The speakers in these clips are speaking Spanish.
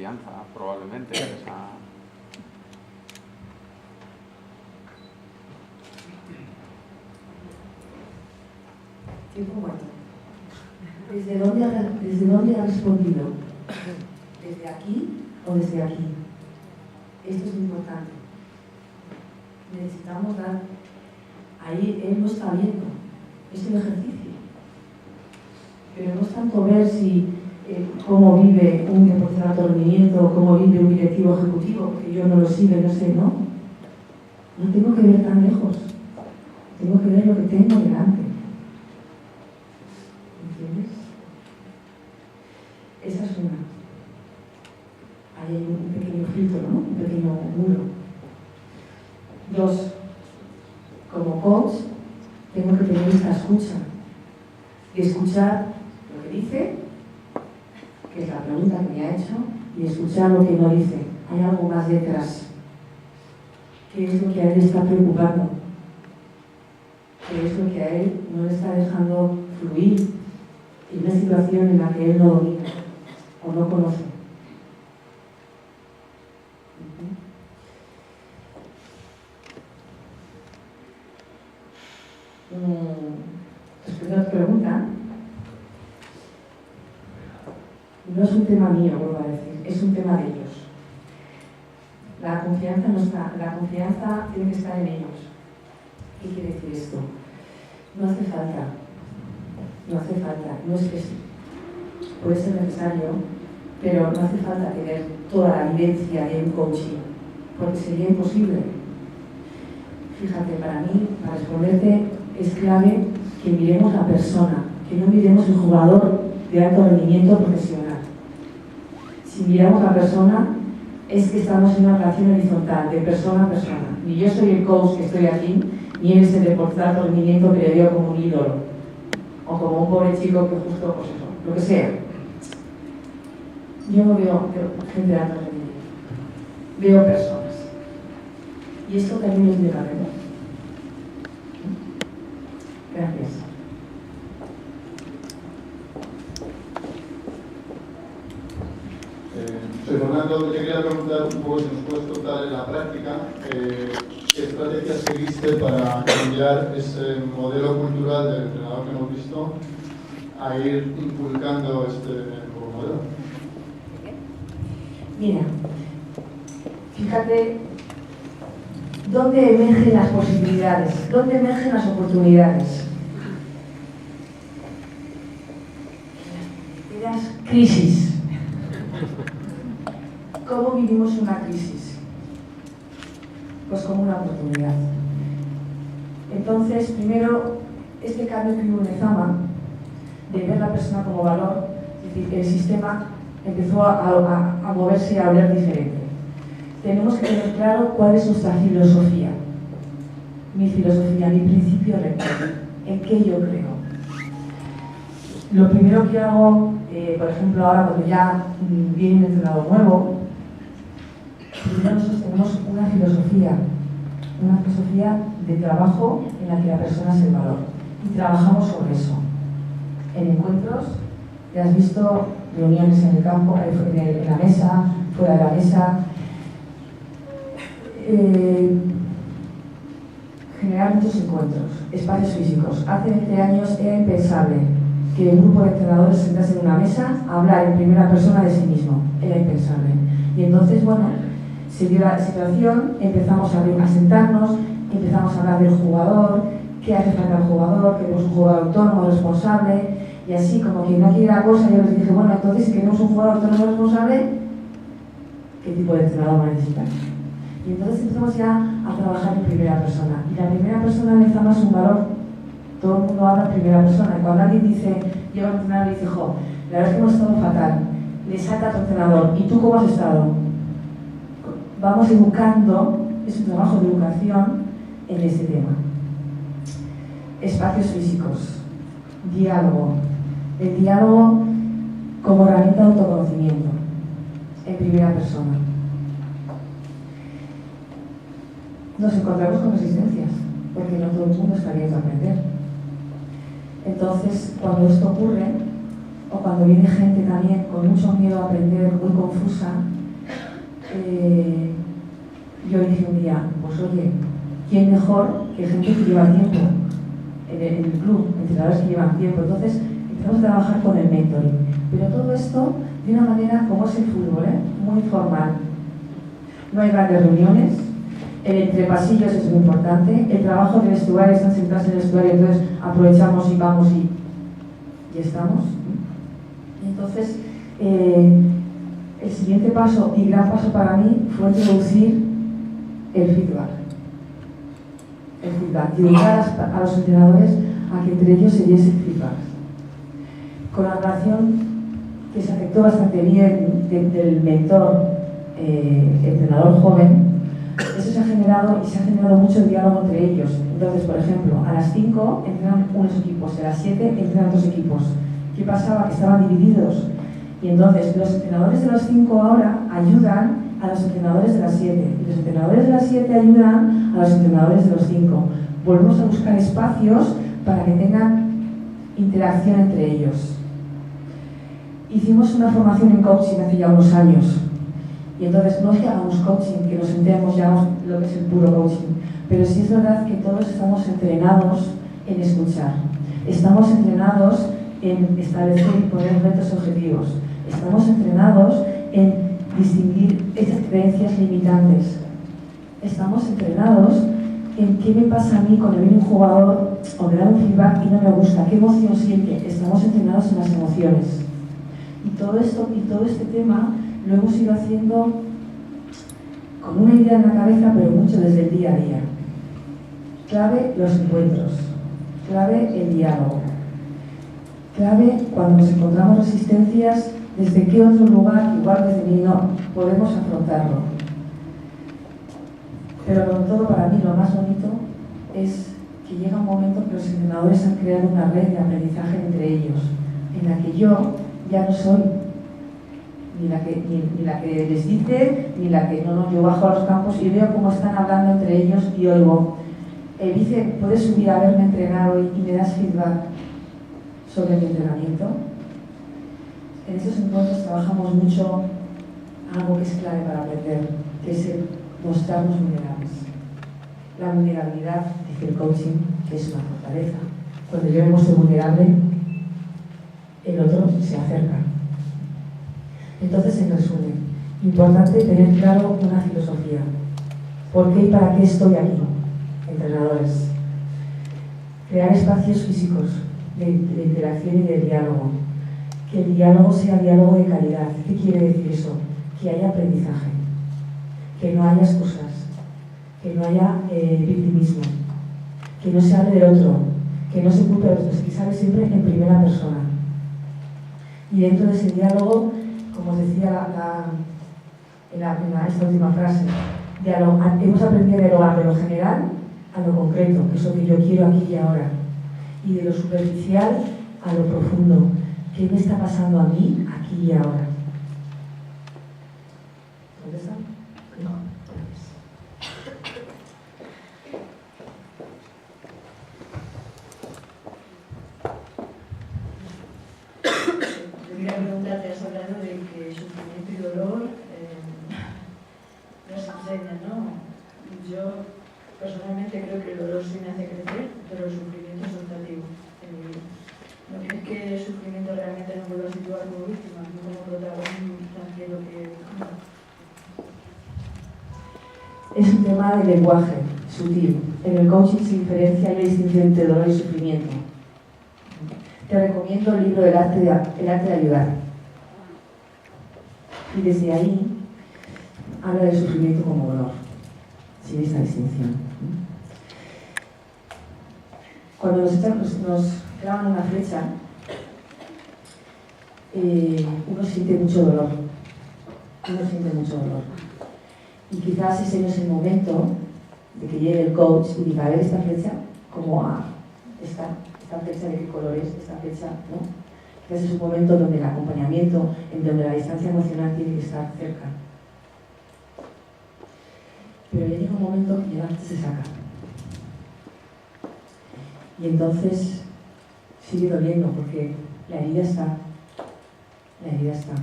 confianza, probablemente. Tiempo muerto. ¿Desde dónde ha respondido? ¿Desde aquí o desde aquí? Esto es muy importante. Necesitamos dar... Ahí él no está viendo. Es el ejercicio. Pero no es tanto ver si cómo vive un deportista de alto rendimiento o cómo vive un directivo ejecutivo, que yo no lo sigo, no sé, ¿no? No tengo que ver tan lejos. Tengo que ver lo que tengo delante. ¿Entiendes? Esa es una. Ahí hay un pequeño filtro, ¿no? Un pequeño muro. 2. Como coach, tengo que tener esta escucha. Y escuchar lo que dice, que es la pregunta que me ha hecho, y escuchar lo que no dice. Hay algo más detrás. ¿Qué es lo que a él está preocupando? ¿Qué es lo que a él no le está dejando fluir en una situación en la que él no domina o no conoce? Respondiendo a tu pregunta, no es un tema mío, vuelvo a decir, es un tema de ellos. La confianza no está, la confianza tiene que estar en ellos. ¿Qué quiere decir esto? No hace falta, no es que puede ser necesario, pero no hace falta tener toda la vivencia de un coaching, porque sería imposible. Fíjate, para mí, para responderte, es clave que miremos la persona, que no miremos el jugador de alto rendimiento profesional. Si miramos la persona, es que estamos en una relación horizontal, de persona a persona. Ni yo soy el coach que estoy aquí, ni él es el deportista de alto rendimiento que le veo como un ídolo, o como un pobre chico que justo, pues eso, lo que sea. Yo no veo gente de alto rendimiento, veo personas. Y esto también es de la verdad. Gracias. Soy Fernando, te quería preguntar un poco si nos puedes contar en la práctica qué estrategias seguiste para cambiar ese modelo cultural del entrenador que hemos visto a ir inculcando este nuevo modelo. Mira, fíjate dónde emergen las posibilidades, dónde emergen las oportunidades. Las crisis. ¿Cómo vivimos una crisis? Pues como una oportunidad. Entonces, primero, este cambio que hubo en Ezama, de ver la persona como valor, es decir, el sistema empezó a moverse y a hablar diferente. Tenemos que tener claro cuál es nuestra filosofía. Mi filosofía, mi principio rector, en qué yo creo. Lo primero que hago, por ejemplo, ahora cuando ya viene un entrenador nuevo, primero nosotros tenemos una filosofía de trabajo en la que la persona es el valor. Y trabajamos sobre eso. En encuentros, ya has visto reuniones en el campo, en la mesa, fuera de la mesa. Generar muchos encuentros, espacios físicos. Hace 20 años era impensable que un grupo de entrenadores se sentase en una mesa a hablar en primera persona de sí mismo. Era impensable. Y entonces, bueno, se dio la situación, empezamos a sentarnos, empezamos a hablar del jugador, qué hace falta al jugador, queremos un jugador autónomo, responsable, y así como quien no quiere la cosa, yo les dije, bueno, entonces si queremos un jugador autónomo, responsable, ¿qué tipo de entrenador va a necesitar? Y entonces empezamos ya a trabajar en primera persona. Y la primera persona en Ezama es un valor. Todo el mundo habla en primera persona. Y cuando alguien dice, llega un entrenador y dice, jo, la verdad es que hemos estado fatal, le saca a tu entrenador, ¿y tú cómo has estado? Vamos educando, es un trabajo de educación en este tema. Espacios físicos, diálogo. El diálogo como herramienta de autoconocimiento, en primera persona. Nos encontramos con resistencias, porque no todo el mundo está abierto a aprender. Entonces, cuando esto ocurre, o cuando viene gente también con mucho miedo a aprender, muy confusa, yo dije un día, pues oye, ¿quién mejor que gente que lleva tiempo en el club, entrenadores que llevan tiempo? Entonces empezamos a trabajar con el mentoring, pero todo esto de una manera como es el fútbol, muy formal. No hay grandes reuniones, el entre pasillos es muy importante, el trabajo de vestuario, están sentados en el vestuario, entonces aprovechamos y vamos y estamos. Entonces, el siguiente paso y gran paso para mí fue introducir el feedback. El feedback, y ayudar a los entrenadores a que entre ellos se diesen feedback. Con la relación que se afectó bastante bien del mentor, entrenador joven, eso se ha generado mucho diálogo entre ellos. Entonces, por ejemplo, a las 5 entrenan unos equipos, a las 7 entrenan otros equipos. ¿Qué pasaba? Que estaban divididos. Y entonces los entrenadores de los 5 ahora ayudan a los entrenadores de las 7. Y los entrenadores de las 7 ayudan a los entrenadores de los 5. Volvemos a buscar espacios para que tengan interacción entre ellos. Hicimos una formación en coaching hace ya unos años. Y entonces no es que hagamos coaching, que nos sentemos y hagamos lo que es el puro coaching. Pero sí es verdad que todos estamos entrenados en escuchar. Estamos entrenados en establecer y poner retos objetivos. Estamos entrenados en distinguir esas creencias limitantes. Estamos entrenados en qué me pasa a mí cuando viene un jugador o me da un feedback y no me gusta, qué emoción siente. Estamos entrenados en las emociones. Y todo este tema lo hemos ido haciendo con una idea en la cabeza, pero mucho desde el día a día. Clave los encuentros, clave el diálogo, clave cuando nos encontramos resistencias, desde qué otro lugar, igual desde mí, no podemos afrontarlo. Pero con todo, para mí lo más bonito es que llega un momento que los entrenadores han creado una red de aprendizaje entre ellos, en la que yo ya no soy ni la que les dice, ni la que no, yo bajo a los campos y veo cómo están hablando entre ellos y oigo, dice, ¿puedes subir a verme entrenar hoy y me das feedback sobre mi entrenamiento? En estos encuentros trabajamos mucho algo que es clave para aprender, que es el mostrarnos vulnerables. La vulnerabilidad, dice el coaching, que es una fortaleza. Cuando yo me muestro vulnerable, el otro se acerca. Entonces, en resumen, importante tener claro una filosofía. ¿Por qué y para qué estoy aquí? Entrenadores. Crear espacios físicos de interacción y de diálogo. Que el diálogo sea diálogo de calidad. ¿Qué quiere decir eso? Que haya aprendizaje. Que no haya excusas. Que no haya victimismo. Que no se hable del otro. Que no se culpe de otros. Que se hable siempre en primera persona. Y dentro de ese diálogo, como os decía esta última frase, hemos aprendido a dialogar de lo general a lo concreto, que es lo que yo quiero aquí y ahora, y de lo superficial a lo profundo, ¿qué me está pasando a mí aquí y ahora? ¿Dónde está? No, Quería preguntarte, has hablado de que sufrimiento y dolor nos enseñan, ¿no? Yo personalmente creo que el dolor sí me hace crecer, pero el sufrimiento es optativo en mi vida. ¿No crees que el sufrimiento realmente nos vuelve a situar como víctimas, no como protagonistas de lo que... Es un tema de lenguaje sutil. En el coaching se diferencia la distinción entre dolor y sufrimiento. Te recomiendo el libro El arte de ayudar. Y desde ahí habla del sufrimiento como dolor, sin esta distinción. Cuando nos clavan una flecha, uno siente mucho dolor. Y quizás ese no es el momento de que llegue el coach y diga, a ver esta flecha, como a esta flecha de qué color es, esta flecha, ¿no? Quizás es un momento donde el acompañamiento, en donde la distancia emocional tiene que estar cerca. Pero ya llega un momento que ya se saca. Y entonces sigue doliendo porque la herida está. la herida está.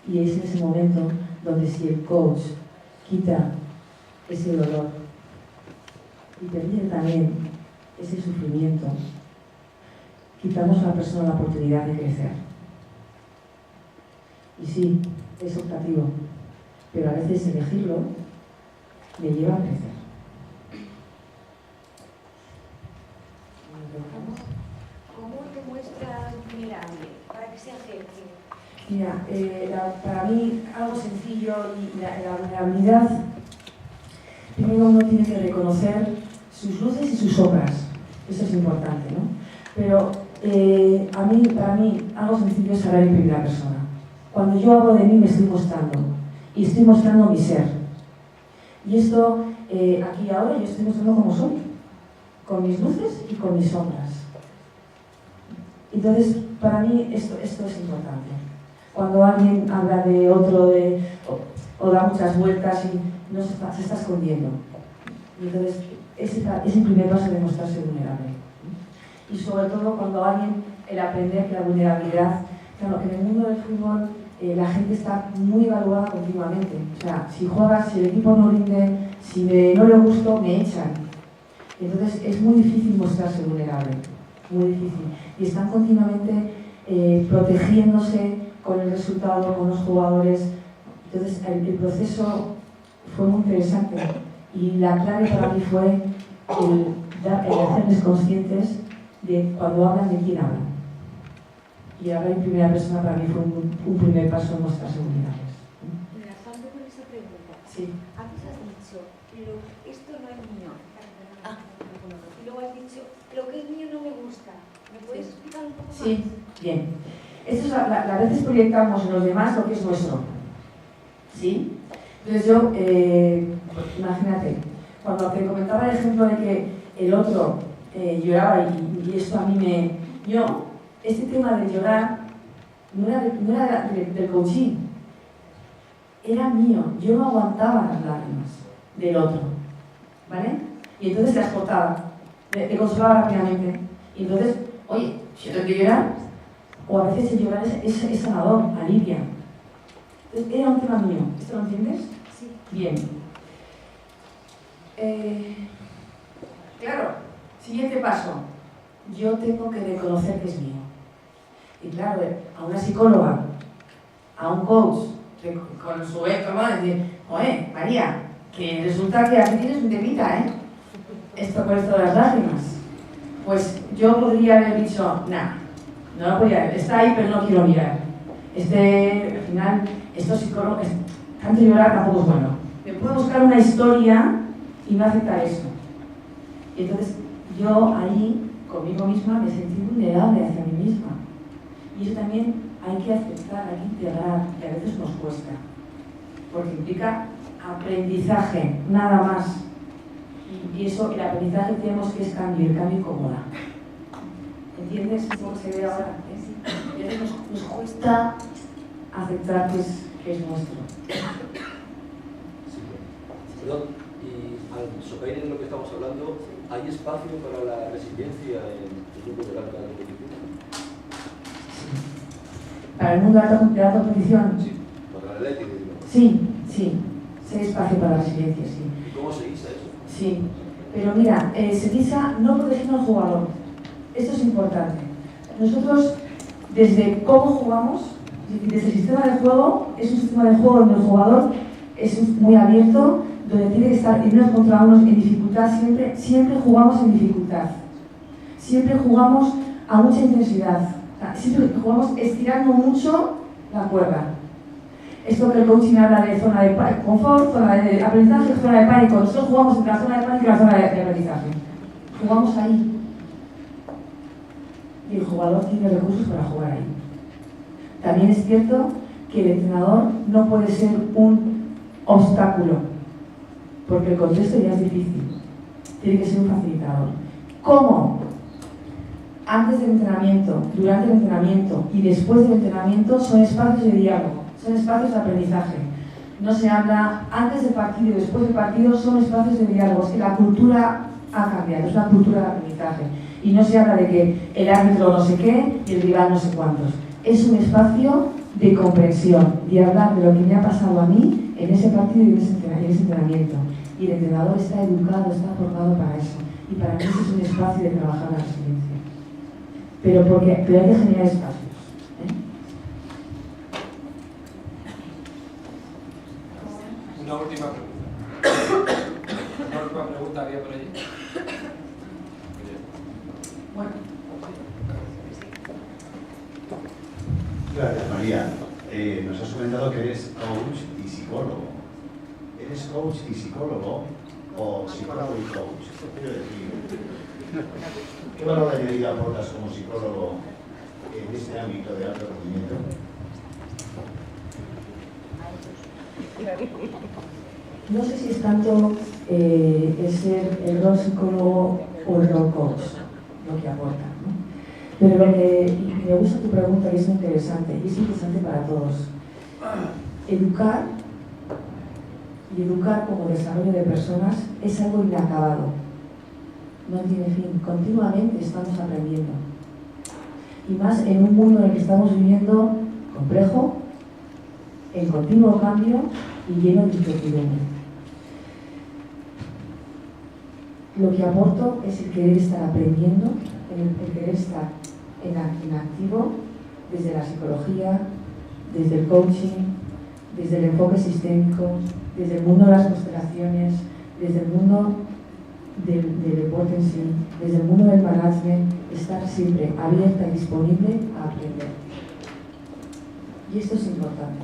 Y es en ese momento donde si el coach quita ese dolor y permite también ese sufrimiento, quitamos a la persona la oportunidad de crecer. Y sí, es optativo, pero a veces elegirlo me lleva a crecer. ¿Cómo te muestras vulnerable para que se acerque? Mira, para mí algo sencillo y la vulnerabilidad, primero uno tiene que reconocer sus luces y sus sombras, eso es importante, ¿no? Pero para mí algo sencillo es hablar en primera persona. Cuando yo hablo de mí me estoy mostrando y estoy mostrando mi ser. Y esto, aquí ahora, yo estoy mostrando cómo soy, con mis luces y con mis sombras. Entonces, para mí esto es importante. Cuando alguien habla de otro o da muchas vueltas y no se está escondiendo. Y entonces, ese es el primer paso de mostrarse vulnerable. Y sobre todo cuando el aprender que la vulnerabilidad, claro, en el mundo del fútbol la gente está muy evaluada continuamente. O sea, si juegas, si el equipo no rinde, si no le gusto, me echan. Entonces es muy difícil mostrarse vulnerable, muy difícil. Y están continuamente protegiéndose con el resultado, con los jugadores. Entonces el proceso fue muy interesante y la clave para mí fue el hacerles conscientes de cuando hablan, de quién hablan. Y hablar en primera persona para mí fue un primer paso en nuestras vulnerables. Enlazando con esa pregunta, Sí. antes has dicho, pero esto no es mío. Y luego has dicho, lo que es mío no me gusta. ¿Me puedes explicar un poco más? Sí, bien. Esto es a veces proyectamos en los demás lo que es nuestro. ¿Sí? Entonces yo, imagínate, cuando te comentaba el ejemplo de que el otro lloraba y esto a mí este tema de llorar no era del coaching, era mío. Yo no aguantaba las lágrimas del otro, ¿vale? Y entonces las cortaba, le consolaba rápidamente. Y entonces, oye, si yo tengo que llorar, o a veces el llorar es sanador, alivia. Entonces, era un tema mío. ¿Esto lo entiendes? Sí. Bien. Claro, siguiente paso. Yo tengo que reconocer que es mío. Y claro, a una psicóloga, a un coach, con su toma, decir, oye, María, que resulta que aquí tienes un temita, ¿eh? Esto con esto de las lágrimas. Pues yo podría haber dicho, no lo podía ver, está ahí pero no quiero mirar. Al final, estos psicólogos, tanto llorar tampoco es bueno. Me puedo buscar una historia y no aceptar eso. Y entonces yo ahí, conmigo misma, me sentí vulnerable hacia mí misma. Y eso también hay que aceptar, hay que integrar, y a veces nos cuesta. Porque implica aprendizaje, nada más. Y eso, el aprendizaje tenemos que es cambio, el cambio incomoda. ¿Entiendes cómo se ve ahora? Y a veces nos cuesta aceptar que es nuestro. Sí, perdón, y al socaer en lo que estamos hablando, ¿hay espacio para la resiliencia en el grupo de alta competición? ¿Para el mundo de alta competición? Sí, para el Atlético, digo. Sí, sí hay espacio para la resiliencia, sí. ¿Y cómo se guisa eso? Sí, pero mira, se guisa no protegiendo al jugador. Esto es importante. Nosotros, desde cómo jugamos, desde el sistema de juego, es un sistema de juego donde el jugador es muy abierto, donde tiene que estar unos contra unos en dificultad siempre jugamos en dificultad. Siempre jugamos a mucha intensidad. O sea, siempre jugamos estirando mucho la cuerda. Esto que el coaching habla de zona de confort, zona de aprendizaje, zona de pánico. Nosotros jugamos entre la zona de pánico y la zona de aprendizaje. Jugamos ahí. Y el jugador tiene recursos para jugar ahí. También es cierto que el entrenador no puede ser un obstáculo, porque el contexto ya es difícil. Tiene que ser un facilitador. ¿Cómo? Antes del entrenamiento, durante el entrenamiento y después del entrenamiento son espacios de diálogo, son espacios de aprendizaje. No se habla antes del partido y después del partido, son espacios de diálogo. Es que la cultura ha cambiado, es una cultura de aprendizaje. Y no se habla de que el árbitro no sé qué y el rival no sé cuántos. Es un espacio de comprensión, de hablar de lo que me ha pasado a mí en ese partido y en ese entrenamiento. Y el entrenador está educado, está formado para eso. Y para mí ese es un espacio de trabajar la resiliencia. Pero hay que generar espacios. Una última pregunta. Una última pregunta había por allí. Bueno. Gracias, María. Nos has comentado que eres coach y psicólogo. ¿Eres coach y psicólogo o psicólogo y coach? Quiero decir, ¿qué valor añadido aportas como psicólogo en este ámbito de alto rendimiento? No sé si es tanto el rol psicólogo o el rol coach lo que aporta, ¿no? Pero me gusta tu pregunta y es muy interesante, y es interesante para todos. Educar como desarrollo de personas es algo inacabado. No tiene fin. Continuamente estamos aprendiendo. Y más en un mundo en el que estamos viviendo complejo, en continuo cambio y lleno de incertidumbre. Lo que aporto es el querer estar aprendiendo, el querer estar en activo desde la psicología, desde el coaching, desde el enfoque sistémico, desde el mundo de las constelaciones, desde el mundo del deporte en sí, desde el mundo del management, estar siempre abierta y disponible a aprender. Y esto es importante.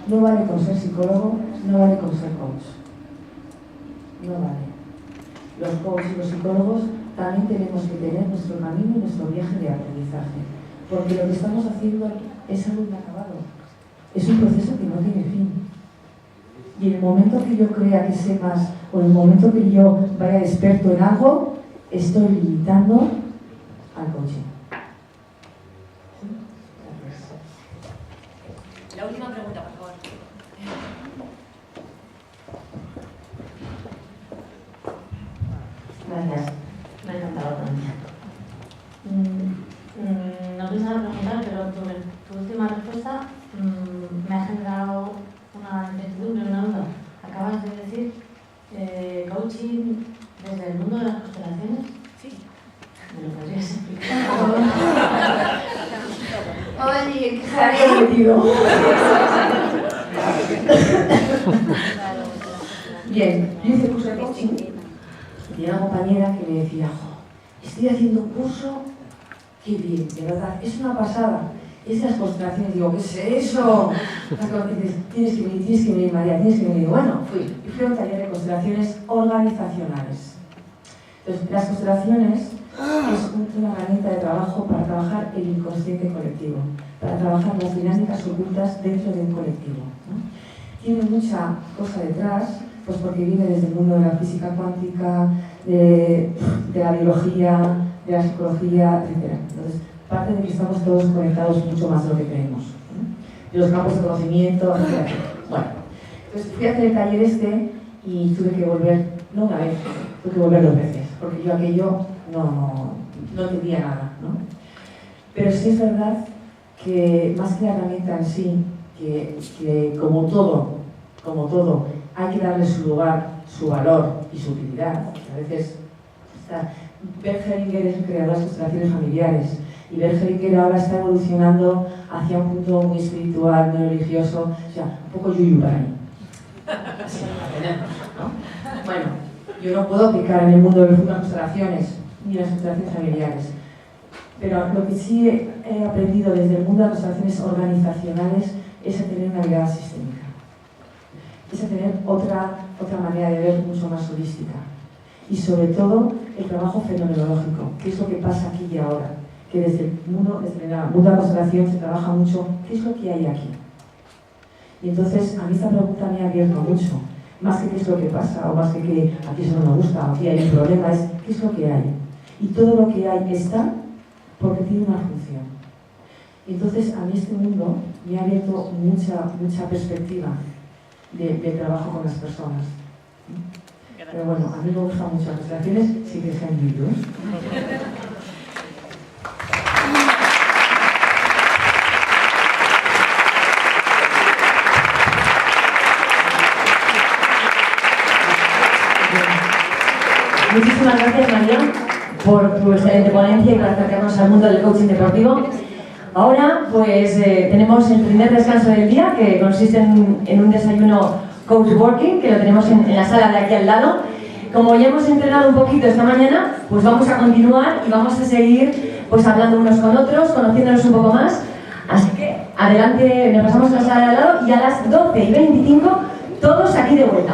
No vale con ser psicólogo, no vale con ser coach. No vale. Los coaches y los psicólogos también tenemos que tener nuestro camino y nuestro viaje de aprendizaje. Porque lo que estamos haciendo es algo inacabado. Es un proceso que no tiene fin. Y en el momento que yo crea que sé más, o en el momento que yo vaya experto en algo, estoy limitando al coaching. La última pregunta, por favor. Gracias. Me ha encantado también. No pensaba preguntar, pero tu última respuesta me ha generado una incertidumbre, una duda. Acabas de decir coaching desde el mundo de las constelaciones. Sí. ¿Me lo podrías explicar? Oye, ¿qué se había metido? Bien, yo hice curso de coaching y una compañera que me decía, estoy haciendo un curso, qué bien, de verdad, es una pasada. Es de las constelaciones, digo, ¿qué es eso? Dices, tienes que venir, María, tienes que venir. Bueno, fui a un taller de constelaciones organizacionales. Entonces, las constelaciones es una herramienta de trabajo para trabajar el inconsciente colectivo, para trabajar las dinámicas ocultas dentro de un colectivo, ¿no? Tiene mucha cosa detrás, pues porque viene desde el mundo de la física cuántica, de la biología, de la psicología, etc. Entonces, parte de que estamos todos conectados mucho más de lo que creemos, ¿no? De los campos de conocimiento, etc. Bueno, entonces fui a hacer el taller y tuve que volver, no una vez, tuve que volver 2 veces, porque yo aquello no entendía nada, ¿no? Pero sí es verdad que más que la herramienta en sí, que como todo, hay que darle su lugar, su valor y su utilidad. A veces Bert Hellinger es el creador de las constelaciones familiares y Bert Hellinger ahora está evolucionando hacia un punto muy espiritual, muy religioso, o sea, un poco yuyu para mí. Así, ¿no? Bueno, yo no puedo aplicar en el mundo de las constelaciones ni las constelaciones familiares, pero lo que sí he aprendido desde el mundo de las constelaciones organizacionales es a tener una mirada sistémica, es a tener otra manera de ver mucho más holística. Y sobre todo el trabajo fenomenológico, que es lo que pasa aquí y ahora, que desde el mundo de la constelación se trabaja mucho, ¿qué es lo que hay aquí? Y entonces a mí esta pregunta me ha abierto mucho, más que qué es lo que pasa, o más que aquí eso no me gusta, o aquí hay un problema, es qué es lo que hay. Y todo lo que hay está porque tiene una función. Y entonces a mí este mundo me ha abierto mucha perspectiva de trabajo con las personas. Pero bueno, a mí me gustan mucho las constelaciones, sí que sean libros. Muchísimas gracias, María, por tu excelente ponencia y por acercarnos al mundo del coaching deportivo. Ahora, pues tenemos el primer descanso del día, que consiste en un desayuno coach working, que lo tenemos en la sala de aquí al lado. Como ya hemos entrenado un poquito esta mañana, pues vamos a continuar y vamos a seguir pues hablando unos con otros, conociéndonos un poco más. Así que adelante, nos pasamos a la sala de al lado y a las 12:25 todos aquí de vuelta.